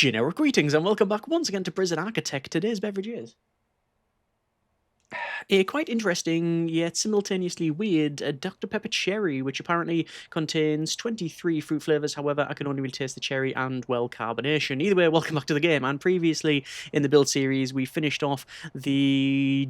Generic greetings and welcome back once again to Prison Architect. Today's beverage is a quite interesting yet simultaneously weird Dr. Pepper Cherry, which apparently contains 23 fruit flavors. However, I can only really taste the cherry and, well, carbonation. Either way, welcome back to the game. And previously in the build series, we finished off the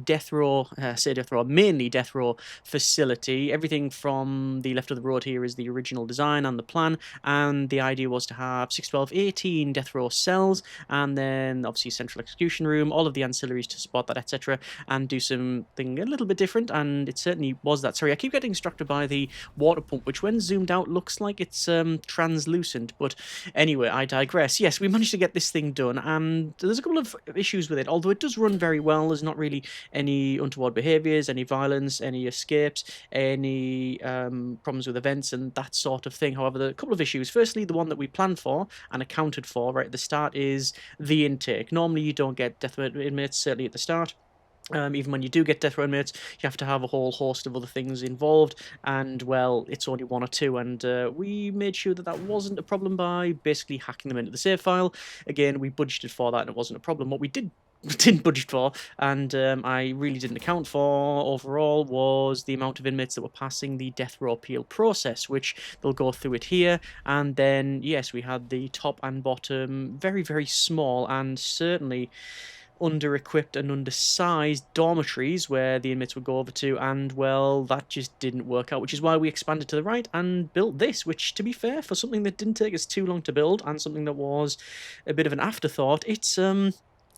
mainly death row facility. Everything from the left of the road here is the original design and the plan. And the idea was to have 6, 12, 18 death row cells, and then obviously central execution room, all of the ancillaries to support that, etc., and do something a little bit different, and it certainly was that. Sorry, I keep getting distracted by the water pump, which when zoomed out looks like it's translucent, but anyway, I digress. Yes, we managed to get this thing done, and there's a couple of issues with it, although it does run very well. There's not really any untoward behaviours, any violence, any escapes, any problems with events and that sort of thing. However, there are a couple of issues. Firstly, the one that we planned for and accounted for right at the start is the intake. Normally you don't get death row inmates, certainly at the start. Even when you do get death row inmates, you have to have a whole host of other things involved, and, well, it's only one or two, and we made sure that that wasn't a problem by basically hacking them into the save file. Again, we budgeted for that, and it wasn't a problem. What we didn't budget for, and I really didn't account for overall, was the amount of inmates that were passing the death row appeal process, which they'll go through it here. And then, yes, we had the top and bottom very, very small and certainly under-equipped and undersized dormitories where the inmates would go over to, and, well, that just didn't work out, which is why we expanded to the right and built this, which, to be fair, for something that didn't take us too long to build and something that was a bit of an afterthought, it's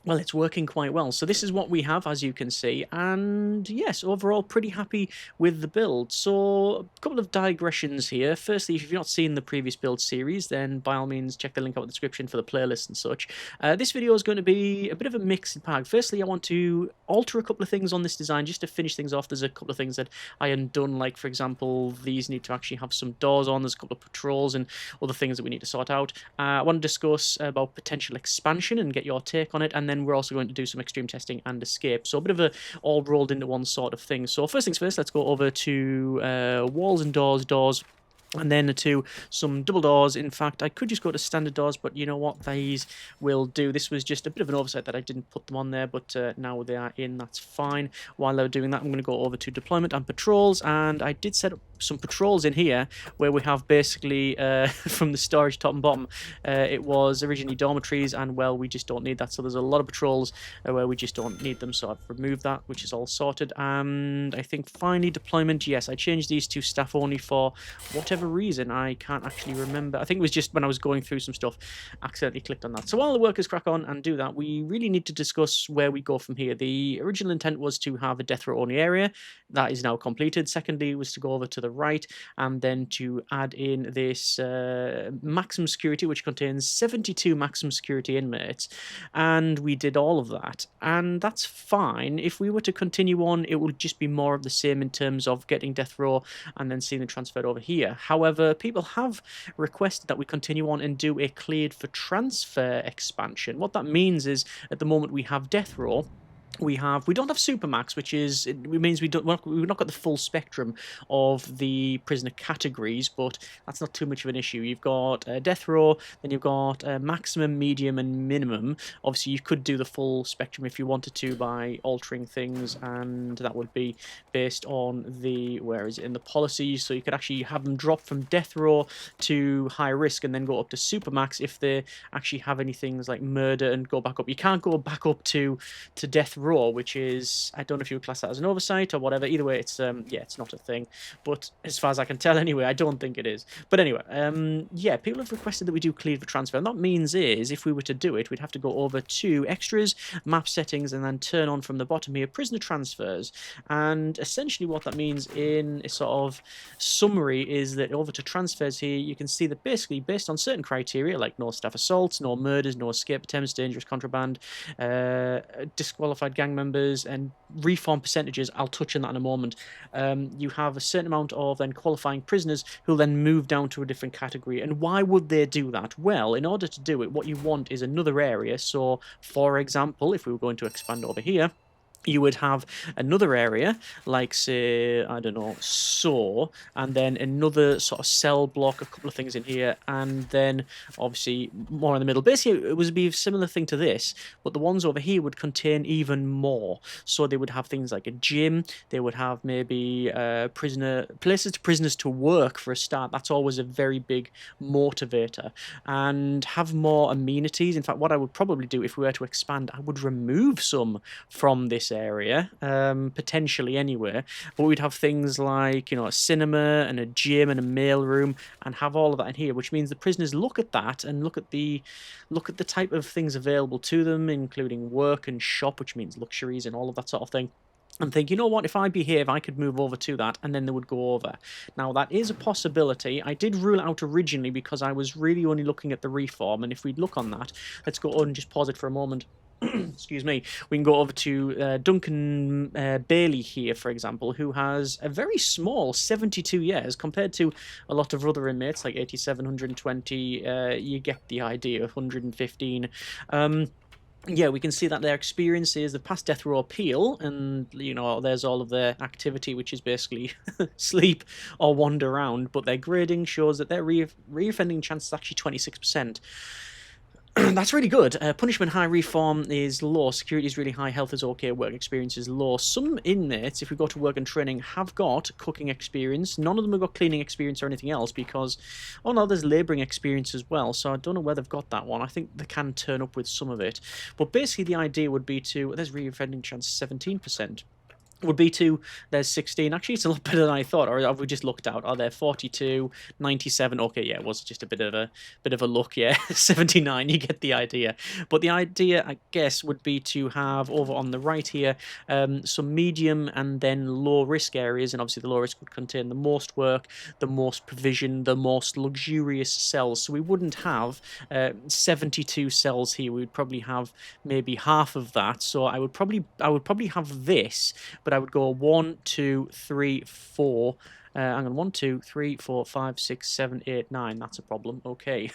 well, it's working quite well. So this is what we have, as you can see, and yes, overall pretty happy with the build. So a couple of digressions here. Firstly, if you've not seen the previous build series, then by all means check the link out in the description for the playlist and such. This video is going to be a bit of a mixed bag. Firstly, I want to alter a couple of things on this design just to finish things off. There's a couple of things that I hadn't done, like, for example, these need to actually have some doors on. There's a couple of patrols and other things that we need to sort out. I want to discuss about potential expansion and get your take on it, and then we're also going to do some extreme testing and escape. So a bit of a all rolled into one sort of thing. So first things first, let's go over to walls and doors, and then to some double doors. In fact, I could just go to standard doors, but you know what, these will do. This was just a bit of an oversight that I didn't put them on there, but now they are in, that's fine. While they're doing that, I'm going to go over to deployment and patrols, and I did set up some patrols in here where we have basically from the storage top and bottom, it was originally dormitories, and, well, we just don't need that. So there's a lot of patrols where we just don't need them, so I've removed that, which is all sorted. And I think finally deployment, yes, I changed these to staff only for whatever reason. I can't actually remember. I think it was just when I was going through some stuff, accidentally clicked on that. So while the workers crack on and do that, we really need to discuss where we go from here. The original intent was to have a death row only area. That is now completed. Secondly, was to go over to the right and then to add in this maximum security, which contains 72 maximum security inmates, and we did all of that, and that's fine. If we were to continue on, it would just be more of the same in terms of getting death row and then seeing them transferred over here. However, people have requested that we continue on and do a cleared for transfer expansion. What that means is, at the moment, we have death row. We don't have Supermax, which means we've not got the full spectrum of the prisoner categories, but that's not too much of an issue. You've got death row, then you've got maximum, medium, and minimum. Obviously, you could do the full spectrum if you wanted to by altering things, and that would be based on the, where is it, in the policies. So you could actually have them drop from death row to high risk and then go up to Supermax if they actually have any things like murder and go back up. You can't go back up to death row, which is, I don't know if you would class that as an oversight or whatever. Either way, it's yeah, it's not a thing, but as far as I can tell anyway, I don't think it is. But anyway, yeah, people have requested that we do cleared for transfer, and that means is, if we were to do it, we'd have to go over to extras, map settings, and then turn on from the bottom here prisoner transfers. And essentially what that means in a sort of summary is that over to transfers here, you can see that basically based on certain criteria, like no staff assaults, no murders, no escape attempts, dangerous contraband, disqualified gang members, and reform percentages, I'll touch on that in a moment, you have a certain amount of then qualifying prisoners who then move down to a different category. And why would they do that? Well, in order to do it, what you want is another area. So, for example, if we were going to expand over here, you would have another area, like, say, I don't know, so, and then another sort of cell block, a couple of things in here, and then obviously more in the middle. Basically, it would be a similar thing to this, but the ones over here would contain even more. So they would have things like a gym, they would have maybe places to prisoners to work for a start. That's always a very big motivator. And have more amenities. In fact, what I would probably do if we were to expand, I would remove some from this area, potentially anywhere, but we'd have things like, a cinema and a gym and a mail room, and have all of that in here, which means the prisoners look at that and look at the type of things available to them, including work and shop, which means luxuries and all of that sort of thing, and think, you know what, if I behave, I could move over to that, and then they would go over. Now, that is a possibility. I did rule it out originally because I was really only looking at the reform, and if we look on that, let's go on and just pause it for a moment. Excuse me, we can go over to Duncan Bailey here, for example, who has a very small 72 years compared to a lot of other inmates, like 87, 120, you get the idea, 115. Yeah, we can see that their experience is the past death row appeal, and, there's all of their activity, which is basically sleep or wander around, but their grading shows that their reoffending chance is actually 26%. That's really good. Punishment high, reform is low, security is really high, health is okay, work experience is low. Some inmates, if we go to work and training, have got cooking experience. None of them have got cleaning experience or anything else because, oh no, there's labouring experience as well, so I don't know where they've got that one. I think they can turn up with some of it. But basically the idea would be there's reoffending chance 17%. Would be there's 16. Actually, it's a lot better than I thought. Or have we just looked out? Are there 42, 97? Okay, yeah, it was just a bit of a look. Yeah, 79. You get the idea. But the idea, I guess, would be to have over on the right here some medium and then low risk areas, and obviously the low risk would contain the most work, the most provision, the most luxurious cells. So we wouldn't have 72 cells here. We would probably have maybe half of that. So I would probably have this. But I would go 1, 2, 3, 4. Hang on, 1, 2, 3, 4, 5, 6, 7, 8, 9. That's a problem. Okay.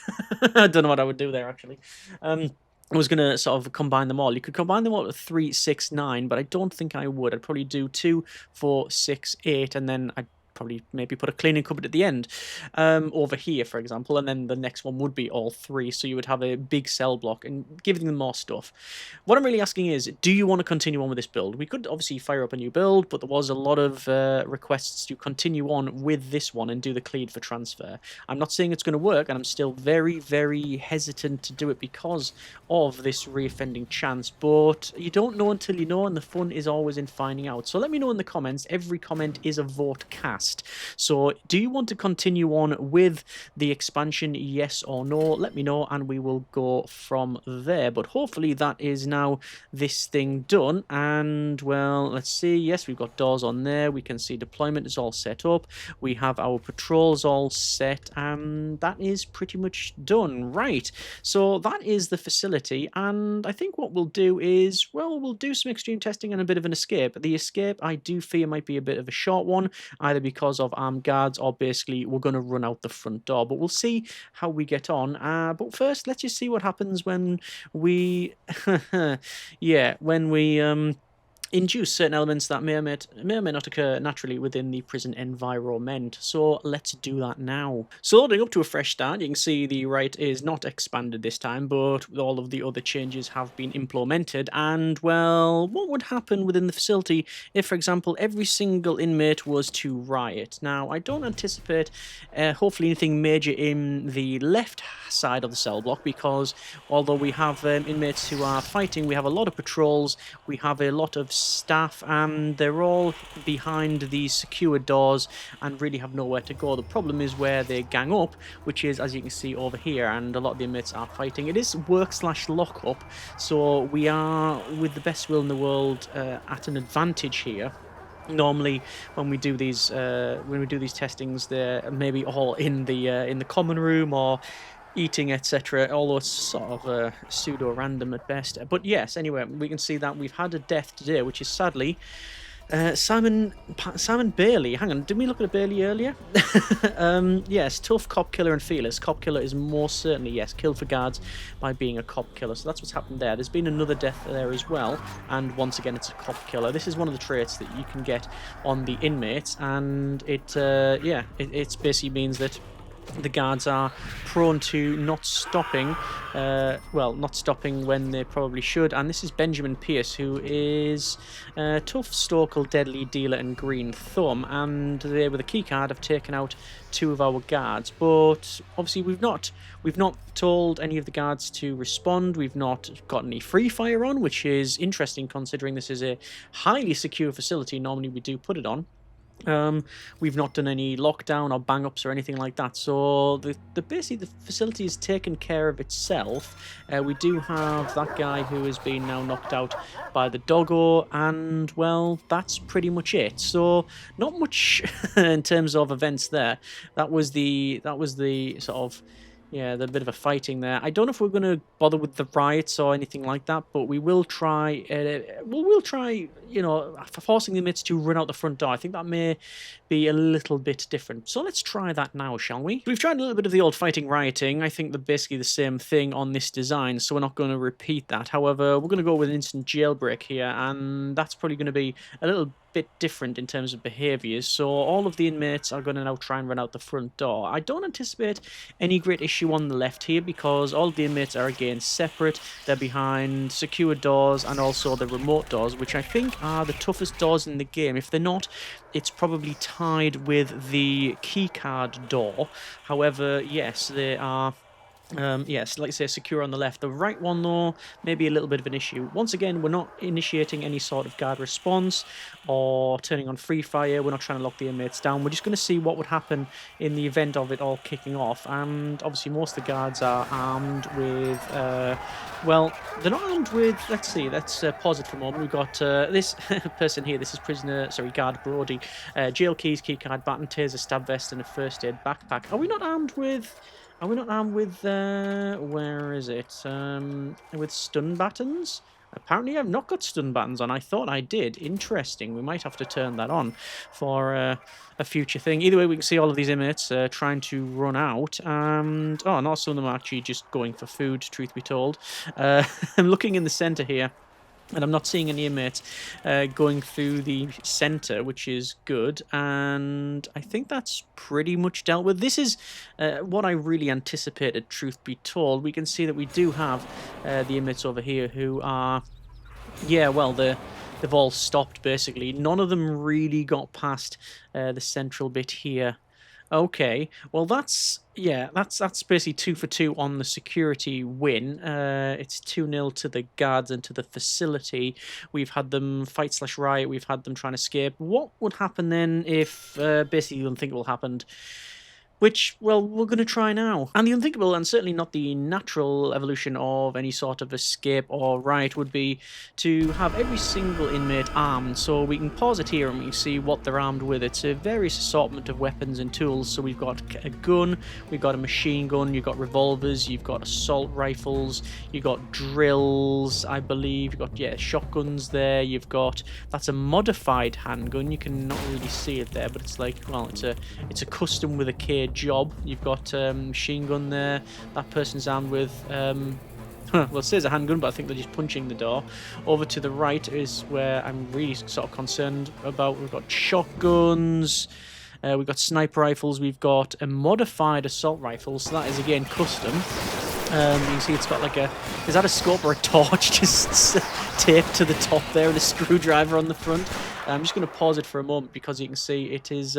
I don't know what I would do there, actually. I was going to sort of combine them all. You could combine them all with 3, 6, 9, but I don't think I would. I'd probably do 2, 4, 6, 8, and then I'd probably maybe put a cleaning cupboard at the end over here, for example, and then the next one would be all 3, so you would have a big cell block and giving them more stuff. What I'm really asking is, do you want to continue on with this build? We could obviously fire up a new build, but there was a lot of requests to continue on with this one and do the clean for transfer. I'm not saying it's going to work, and I'm still very, very hesitant to do it because of this reoffending chance, but you don't know until you know, and the fun is always in finding out. So let me know in the comments. Every comment is a vote cast. So do you want to continue on with the expansion, yes or no? Let me know and we will go from there. But hopefully that is now this thing done. And well, let's see. Yes, we've got doors on there. We can see deployment is all set up. We have our patrols all set, and that is pretty much done. Right, so that is the facility, and I think what we'll do is, well, we'll do some extreme testing and a bit of an escape. The escape, I do fear, might be a bit of a short one, either because of armed guards or basically we're going to run out the front door, but we'll see how we get on. But first, let's just see what happens when we yeah, when we induce certain elements that may or may not occur naturally within the prison environment. So let's do that now. So loading up to a fresh start, you can see the Riot is not expanded this time, but all of the other changes have been implemented. And well, what would happen within the facility if, for example, every single inmate was to riot? Now, I don't anticipate hopefully anything major in the left side of the cell block, because although we have inmates who are fighting, we have a lot of patrols, we have a lot of staff, and they're all behind these secure doors and really have nowhere to go. The problem is where they gang up, which is, as you can see over here, and a lot of the inmates are fighting. It is work/lockup, so we are, with the best will in the world, at an advantage here. Normally, when we do these testings, they're maybe all in the common room or eating, etc., although it's sort of pseudo-random at best. But yes, anyway, we can see that we've had a death today, which is sadly Simon Bailey. Hang on, didn't we look at a Bailey earlier? Yes, tough, cop killer, and fearless. Cop killer is most certainly, yes, killed for guards by being a cop killer. So that's what's happened there. There's been another death there as well, and once again, it's a cop killer. This is one of the traits that you can get on the inmates, and it basically means that the guards are prone to not stopping, not stopping when they probably should. And this is Benjamin Pierce, who is tough, Stokel, deadly, dealer, and green thumb. And they, with a key card, have taken out 2 of our guards. But obviously, we've not told any of the guards to respond. We've not got any free fire on, which is interesting considering this is a highly secure facility. Normally, we do put it on. We've not done any lockdown or bang ups or anything like that, so basically the facility has taken care of itself. We do have that guy who has been now knocked out by the doggo, and well, that's pretty much it. So not much in terms of events there. That was the sort of, yeah, the bit of a fighting there. I don't know if we're going to bother with the riots or anything like that, but we will try. We'll try, forcing the inmates to run out the front door. I think that may be a little bit different. So let's try that now, shall we? We've tried a little bit of the old fighting rioting. I think they're basically the same thing on this design, so we're not going to repeat that. However, we're going to go with an instant jailbreak here, and that's probably going to be a little bit different in terms of behaviours. So all of the inmates are going to now try and run out the front door. I don't anticipate any great issue on the left here because all of the inmates are again separate. They're behind secure doors and also the remote doors, which I think are the toughest doors in the game. If they're not, it's probably tied with the keycard door. However, yes, they are. Yes, like I say, secure on the left. The right one, though, may be a little bit of an issue. Once again, we're not initiating any sort of guard response or turning on free fire. We're not trying to lock the inmates down. We're just going to see what would happen in the event of it all kicking off. And obviously, most of the guards are armed with, well, they're not armed with, let's see, let's pause it for a moment. We've got this person here. This is guard Brody. Jail keys, keycard, baton, taser, stab vest, and a first aid backpack. Are we not armed with... Are we not armed with, where is it? With stun buttons? Apparently I've not got stun buttons on. I thought I did. Interesting. We might have to turn that on for a future thing. Either way, we can see all of these inmates trying to run out. And, oh, not some of them are actually just going for food, truth be told. I'm looking in the center here. And I'm not seeing any inmates going through the centre, which is good. And I think that's pretty much dealt with. This is what I really anticipated, truth be told. We can see that we do have the inmates over here who are, yeah, well, they've all stopped, basically. None of them really got past the central bit here. Okay, well that's basically 2 for 2 on the security win. It's 2-0 to the guards and to the facility. We've had them fight/riot. We've had them trying to escape. What would happen then if basically the unthinkable happened? Which, well, we're going to try now. And the unthinkable, and certainly not the natural evolution of any sort of escape or riot, would be to have every single inmate armed. So we can pause it here and we can see what they're armed with. It's a various assortment of weapons and tools. So we've got a gun, we've got a machine gun, you've got revolvers, you've got assault rifles, you've got drills, I believe, you've got, yeah, shotguns there, you've got, that's a modified handgun. You can not really see it there, but it's like, well, it's a custom with a K job. You've got machine gun there. That person's armed with well, it says a handgun, but I think they're just punching the door. Over to the right is where I'm really sort of concerned about. We've got shotguns, we've got sniper rifles, we've got a modified assault rifle, so that is again custom. You can see it's got like is that a scope or a torch just taped to the top there and a screwdriver on the front? I'm just going to pause it for a moment because you can see it is,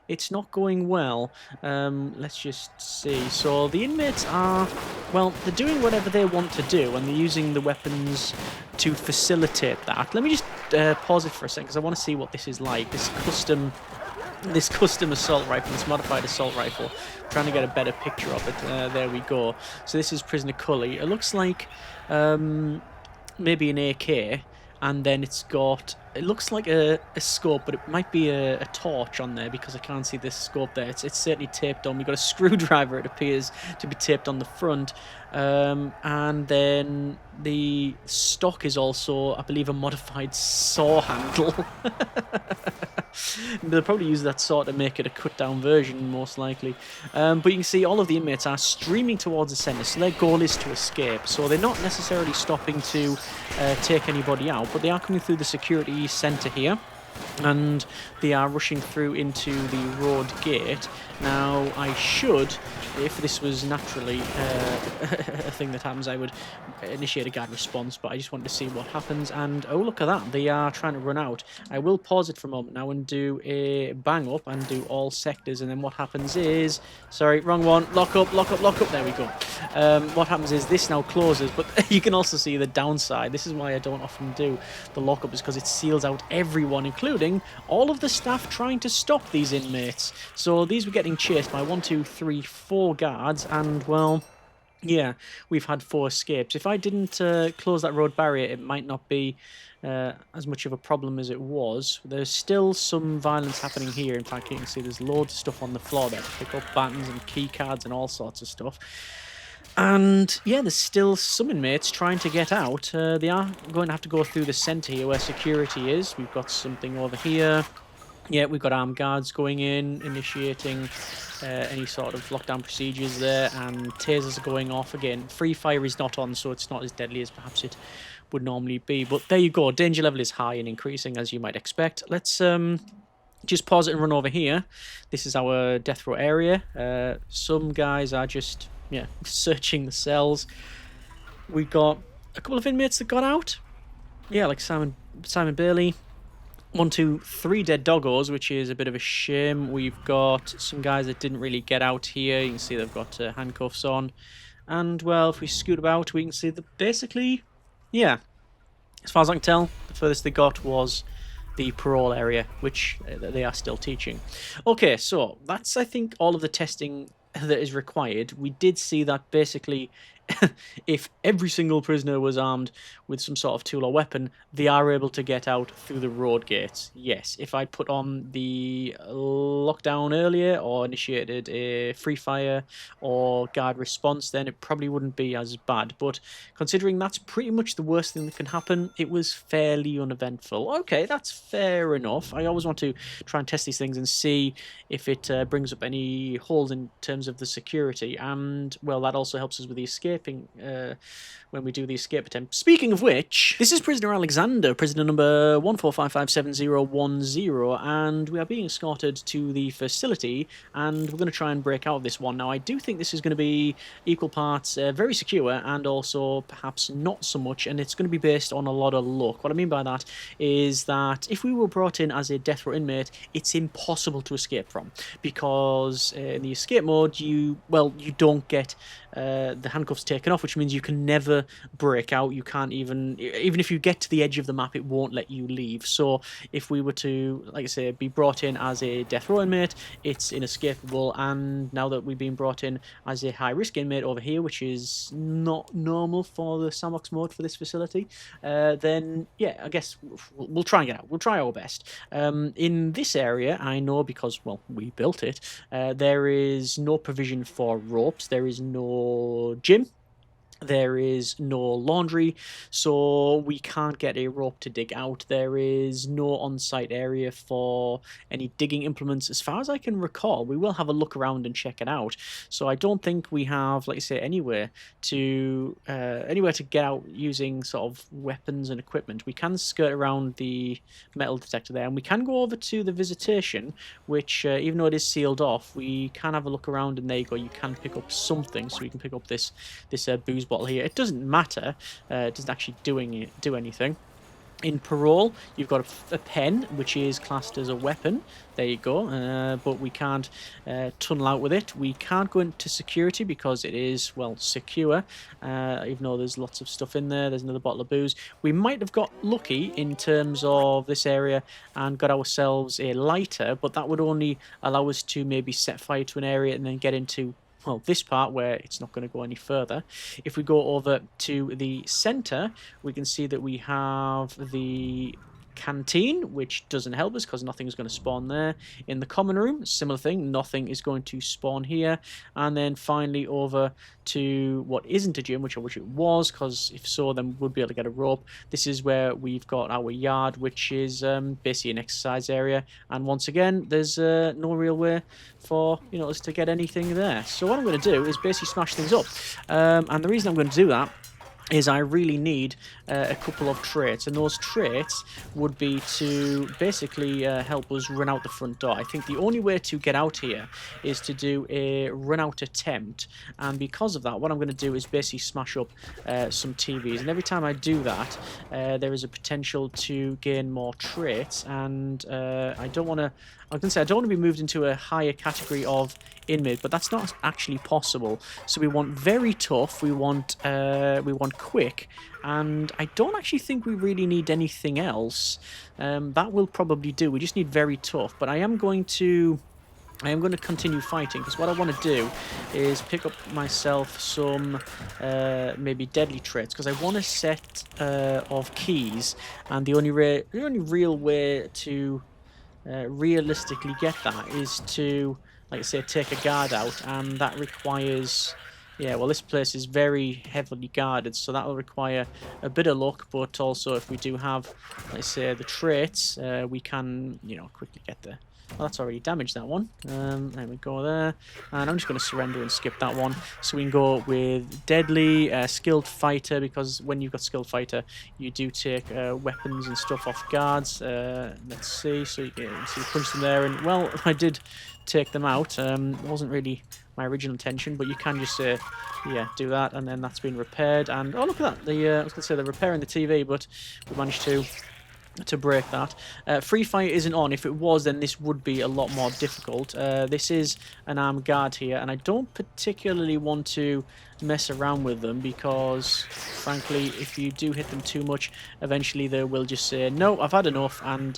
it's not going well. Let's just see. So the inmates are, well, they're doing whatever they want to do and they're using the weapons to facilitate that. Let me just pause it for a second because I want to see what this is like. This custom assault rifle, this modified assault rifle. I'm trying to get a better picture of it. There we go. So this is Prisoner Cully. It looks like maybe an AK, and then it's got It looks like a scope, but it might be a torch on there because I can't see this scope there. It's certainly taped on. We've got a screwdriver, it appears to be taped on the front. And then the stock is also, I believe, a modified saw handle. They'll probably use that saw to make it a cut-down version, most likely. But you can see all of the inmates are streaming towards the centre, so their goal is to escape. So they're not necessarily stopping to take anybody out, but they are coming through the security centre here. And they are rushing through into the road gate. Now, I should, if this was naturally a thing that happens, I would initiate a guard response, but I just wanted to see what happens. And, oh, look at that. They are trying to run out. I will pause it for a moment now and do a bang up and do all sectors. And then what happens is, sorry, wrong one. Lock up, lock up, lock up. There we go. What happens is this now closes, but you can also see the downside. This is why I don't often do the lockup, is because it seals out everyone, including all of the staff trying to stop these inmates. So these were getting chased by 1, 2, 3, 4 guards, and well, yeah, we've had 4 escapes. If I didn't close that road barrier, it might not be as much of a problem as it was. There's still some violence happening here. In fact, you can see there's loads of stuff on the floor there to pick up, buttons and key cards and all sorts of stuff. And yeah, there's still some inmates trying to get out. They are going to have to go through the centre here where security is. We've got something over here. Yeah, we've got armed guards going in, initiating any sort of lockdown procedures there, and tasers are going off again. Free fire is not on, so it's not as deadly as perhaps it would normally be. But there you go. Danger level is high and increasing, as you might expect. Let's just pause it and run over here. This is our death row area. Some guys are just, yeah, searching the cells. We got a couple of inmates that got out. Yeah, like Simon Bailey. 1, 2, 3 dead doggos, which is a bit of a shame. We've got some guys that didn't really get out here. You can see they've got handcuffs on. And, well, if we scoot about, we can see that basically, yeah, as far as I can tell, the furthest they got was the parole area, which they are still teaching. Okay, so that's, I think, all of the testing that is required. We did see that basically if every single prisoner was armed with some sort of tool or weapon, they are able to get out through the road gates. Yes, if I'd put on the lockdown earlier or initiated a free fire or guard response, then it probably wouldn't be as bad. But considering that's pretty much the worst thing that can happen, it was fairly uneventful. Okay, that's fair enough. I always want to try and test these things and see if it brings up any holes in terms of the security. And, well, that also helps us with the escaping when we do the escape attempt. Speaking of which, this is prisoner Alexander, prisoner number 1455710, and we are being escorted to the facility, and we're going to try and break out of this one. Now, I do think this is going to be equal parts very secure and also perhaps not so much, and it's going to be based on a lot of luck. What I mean by that is that if we were brought in as a death row inmate, it's impossible to escape from, because in the escape mode, you don't get the handcuffs taken off, which means you can never break out. You can't even if you get to the edge of the map, it won't let you leave. So if we were to, like I say, be brought in as a death row inmate, it's inescapable. And now that we've been brought in as a high-risk inmate over here, which is not normal for the sandbox mode for this facility, then yeah, I guess we'll try and get out. We'll try our best. In this area, I know, because, well, we built it, there is no provision for ropes. There is no gym. There is no laundry, so we can't get a rope to dig out. There is no on-site area for any digging implements, as far as I can recall. We will have a look around and check it out. So I don't think we have, like I say, anywhere to get out using sort of weapons and equipment. We can skirt around the metal detector there, and we can go over to the visitation, which even though it is sealed off, we can have a look around, and there you go. You can pick up something, so we can pick up this booze bottle here. It doesn't matter. It doesn't actually do anything. In parole, you've got a pen, which is classed as a weapon. There you go. But we can't tunnel out with it. We can't go into security because it is, well, secure. Even though there's lots of stuff in there. There's another bottle of booze. We might have got lucky in terms of this area and got ourselves a lighter, but that would only allow us to maybe set fire to an area and then get into, well, this part where it's not going to go any further. If we go over to the center, we can see that we have the canteen, which doesn't help us because nothing's going to spawn there. In the common room, similar thing, nothing is going to spawn here. And then finally over to what isn't a gym, which I wish it was, because if so, then we'd be able to get a rope. This is where we've got our yard, which is basically an exercise area. And once again, there's no real way for us to get anything there. So what I'm going to do is basically smash things up. And the reason I'm going to do that is I really need a couple of traits, and those traits would be to basically help us run out the front door. I think the only way to get out here is to do a run out attempt, and because of that, what I'm going to do is basically smash up some TVs, and every time I do that, there is a potential to gain more traits, and I don't want to. I was going to say I don't want to be moved into a higher category of inmate, but that's not actually possible. So we want very tough, we want quick, and I don't actually think we really need anything else. That will probably do. We just need very tough, but I am going to continue fighting, because what I want to do is pick up myself some maybe deadly traits, because I want a set of keys, and the only real way to realistically get that is to, like I say, take a guard out, and that requires, yeah, well, this place is very heavily guarded, so that will require a bit of luck, but also if we do have, let's say, the traits, we can, quickly get there. Well, that's already damaged, that one. There we go there. And I'm just going to surrender and skip that one. So we can go with deadly, skilled fighter, because when you've got skilled fighter, you do take weapons and stuff off guards. Let's see. So you punch them there, and, well, I did take them out. It wasn't really my original intention, but you can just say, yeah, do that, and then that's been repaired. And, oh, look at that. I was going to say they're repairing the TV, but we managed to break that. Free fire isn't on. If it was, then this would be a lot more difficult. This is an armed guard here, and I don't particularly want to mess around with them, because frankly, if you do hit them too much, eventually they will just say, no, I've had enough, and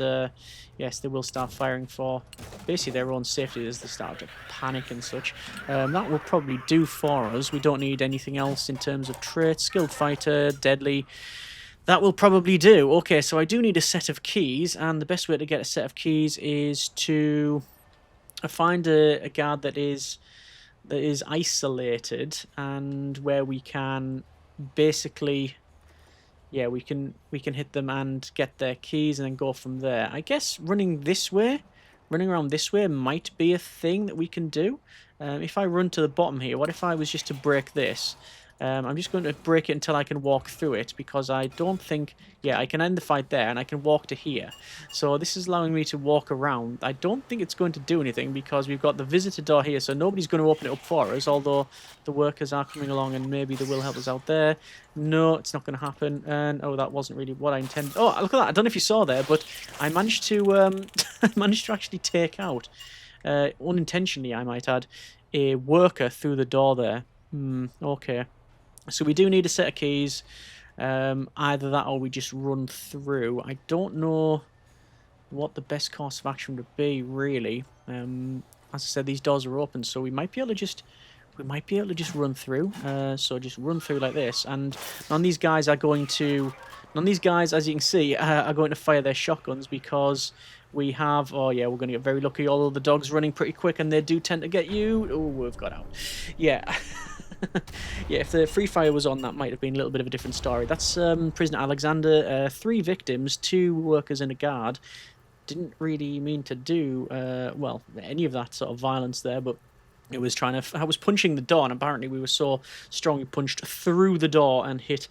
yes, they will start firing for basically their own safety as they start to panic and such. That will probably do for us. We don't need anything else in terms of traits. Skilled fighter, deadly. That will probably do. Okay, so I do need a set of keys, and the best way to get a set of keys is to find a guard that is isolated, and where we can basically, yeah, we can hit them and get their keys and then go from there. I guess running around this way might be a thing that we can do. If I run to the bottom here, what if I was just to break this? I'm just going to break it until I can walk through it, because I don't think, yeah, I can end the fight there and I can walk to here. So this is allowing me to walk around. I don't think it's going to do anything, because we've got the visitor door here, so nobody's going to open it up for us, although the workers are coming along and maybe they will help us out there. No, it's not going to happen. And oh, that wasn't really what I intended. Oh, look at that. I don't know if you saw there, but I managed to I managed to actually take out, unintentionally I might add, a worker through the door there. Okay. So we do need a set of keys. Either that or we just run through. I don't know what the best course of action would be, really. As I said, these doors are open, so we might be able to just run through. So just run through like this, and none of these guys, as you can see, are going to fire their shotguns, because we have, oh yeah, we're going to get very lucky, although the dog's running pretty quick and they do tend to get you. Oh, we've got out. Yeah. Yeah, if the free fire was on, that might have been a little bit of a different story. That's Prisoner Alexander. 3 victims, 2 workers and a guard. Didn't really mean to do, well, any of that sort of violence there, but it was I was punching the door, and apparently we were so strong we punched through the door and hit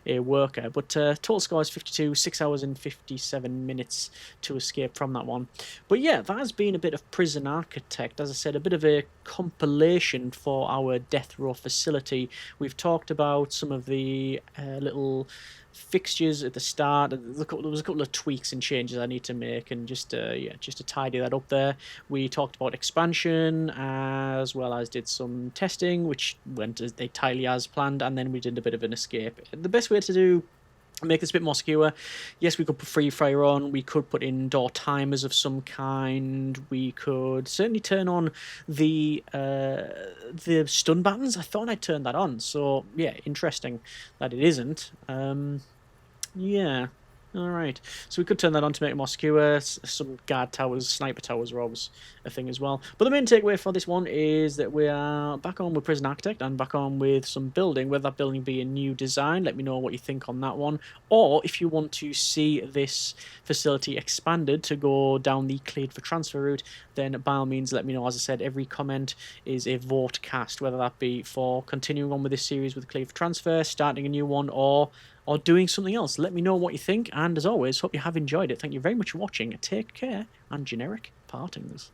a worker. But total score is 52, 6 hours and 57 minutes to escape from that one. But yeah, that has been a bit of Prison Architect. As I said, a bit of a compilation for our death row facility. We've talked about some of the little fixtures at the start. There was a couple of tweaks and changes I need to make, and just to tidy that up there. We talked about expansion, as well as did some testing, which went as entirely as planned, and then we did a bit of an escape. The best way to make this a bit more secure, yes, we could put free fire on, we could put indoor timers of some kind, we could certainly turn on the stun buttons. I thought I'd turned that on, so yeah, interesting that it isn't. Yeah, All right, so we could turn that on to make it more secure. Some guard towers, sniper towers are always a thing as well. But the main takeaway for this one is that we are back on with Prison Architect and back on with some building. Whether that building be a new design, let me know what you think on that one. Or if you want to see this facility expanded to go down the cleared for transfer route, then by all means let me know. As I said, every comment is a vote cast, whether that be for continuing on with this series with cleared for transfer, starting a new one, or doing something else. Let me know what you think, and as always, hope you have enjoyed it. Thank you very much for watching. Take care, and generic partings.